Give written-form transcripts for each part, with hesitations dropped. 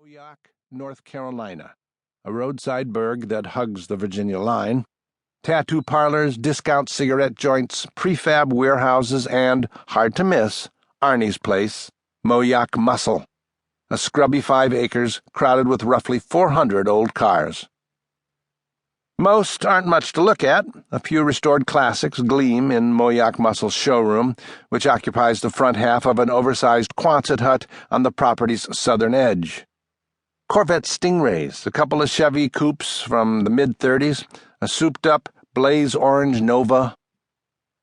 Moyock, North Carolina, a roadside burg that hugs the Virginia line. Tattoo parlors, discount cigarette joints, prefab warehouses, and, hard to miss, Arney's place, Moyock Muscle, a scrubby 5 acres crowded with roughly 400 old cars. Most aren't much to look at. A few restored classics gleam in Moyock Muscle's showroom, which occupies the front half of an oversized Quonset hut on the property's southern edge. Corvette Stingrays, a couple of Chevy coupes from the mid-30s, a souped-up blaze orange Nova.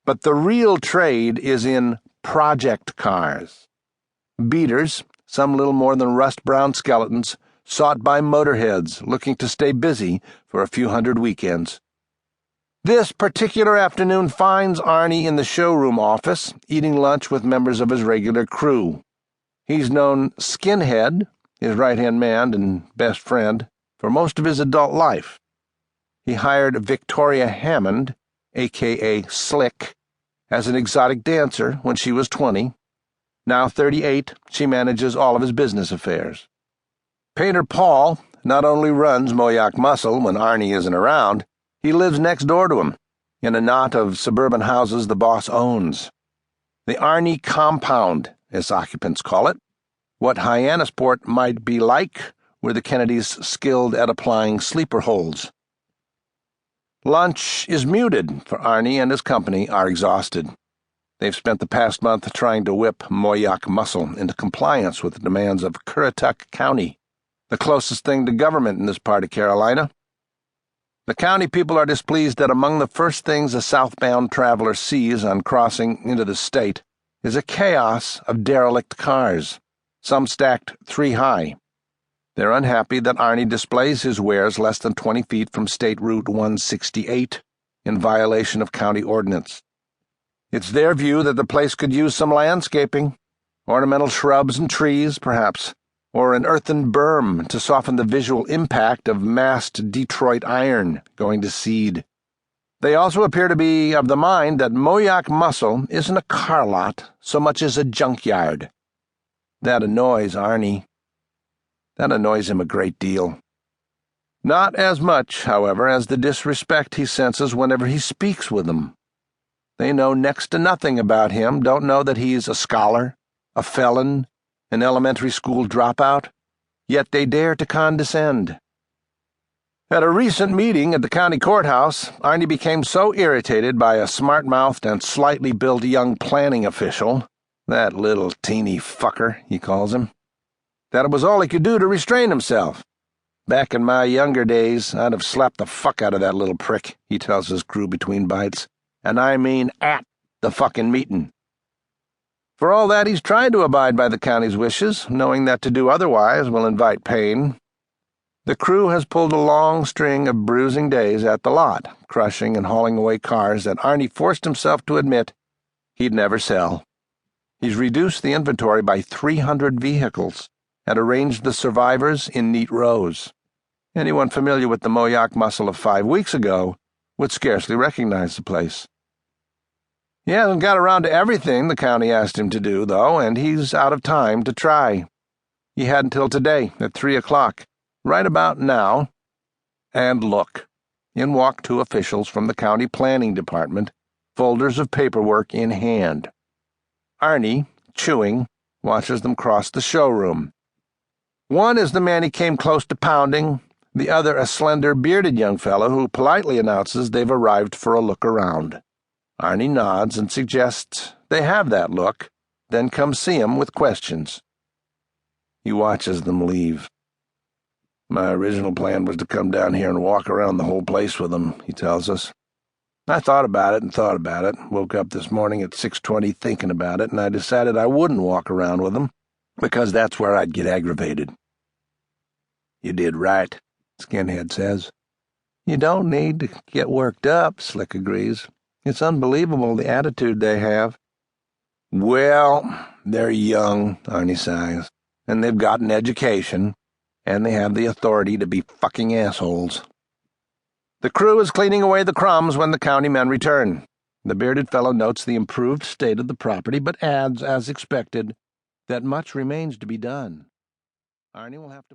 But the real trade is in project cars. Beaters, some little more than rust-brown skeletons, sought by motorheads looking to stay busy for a few hundred weekends. This particular afternoon finds Arney in the showroom office, eating lunch with members of his regular crew. He's known Skinhead, his right-hand man and best friend, for most of his adult life. He hired Victoria Hammond, a.k.a. Slick, as an exotic dancer when she was 20. Now 38, she manages all of his business affairs. Painter Paul not only runs Moyock Muscle when Arney isn't around, he lives next door to him, in a knot of suburban houses the boss owns. The Arney Compound, as occupants call it, what Hyannisport might be like were the Kennedys skilled at applying sleeper holds. Lunch is muted, for Arney and his company are exhausted. They've spent the past month trying to whip Moyock Muscle into compliance with the demands of Currituck County, the closest thing to government in this part of Carolina. The county people are displeased that among the first things a southbound traveler sees on crossing into the state is a chaos of derelict cars, some stacked 3 high. They're unhappy that Arney displays his wares less than 20 feet from State Route 168, in violation of county ordinance. It's their view that the place could use some landscaping, ornamental shrubs and trees, perhaps, or an earthen berm to soften the visual impact of massed Detroit iron going to seed. They also appear to be of the mind that Moyock Muscle isn't a car lot so much as a junkyard. That annoys Arney. That annoys him a great deal. Not as much, however, as the disrespect he senses whenever he speaks with them. They know next to nothing about him, don't know that he's a scholar, a felon, an elementary school dropout, yet they dare to condescend. At a recent meeting at the county courthouse, Arney became so irritated by a smart-mouthed and slightly built young planning official, that little teeny fucker, he calls him, that it was all he could do to restrain himself. Back in my younger days, I'd have slapped the fuck out of that little prick, he tells his crew between bites, and I mean at the fucking meeting. For all that, he's tried to abide by the county's wishes, knowing that to do otherwise will invite pain. The crew has pulled a long string of bruising days at the lot, crushing and hauling away cars that Arney forced himself to admit he'd never sell. He's reduced the inventory by 300 vehicles and arranged the survivors in neat rows. Anyone familiar with the Moyock Muscle of 5 weeks ago would scarcely recognize the place. He hasn't got around to everything the county asked him to do, though, and he's out of time to try. He had until today at 3 o'clock, right about now. And look, in walk 2 officials from the county planning department, folders of paperwork in hand. Arney, chewing, watches them cross the showroom. One is the man he came close to pounding, the other a slender, bearded young fellow who politely announces they've arrived for a look around. Arney nods and suggests they have that look, then come see him with questions. He watches them leave. My original plan was to come down here and walk around the whole place with them, he tells us. I thought about it, woke up this morning at 6:20 thinking about it, and I decided I wouldn't walk around with them, because that's where I'd get aggravated. You did right, Skinhead says. You don't need to get worked up, Slick agrees. It's unbelievable the attitude they have. Well, they're young, Arney sighs, and they've got an education, and they have the authority to be fucking assholes. The crew is cleaning away the crumbs when the county men return. The bearded fellow notes the improved state of the property, but adds, as expected, that much remains to be done. Arney will have to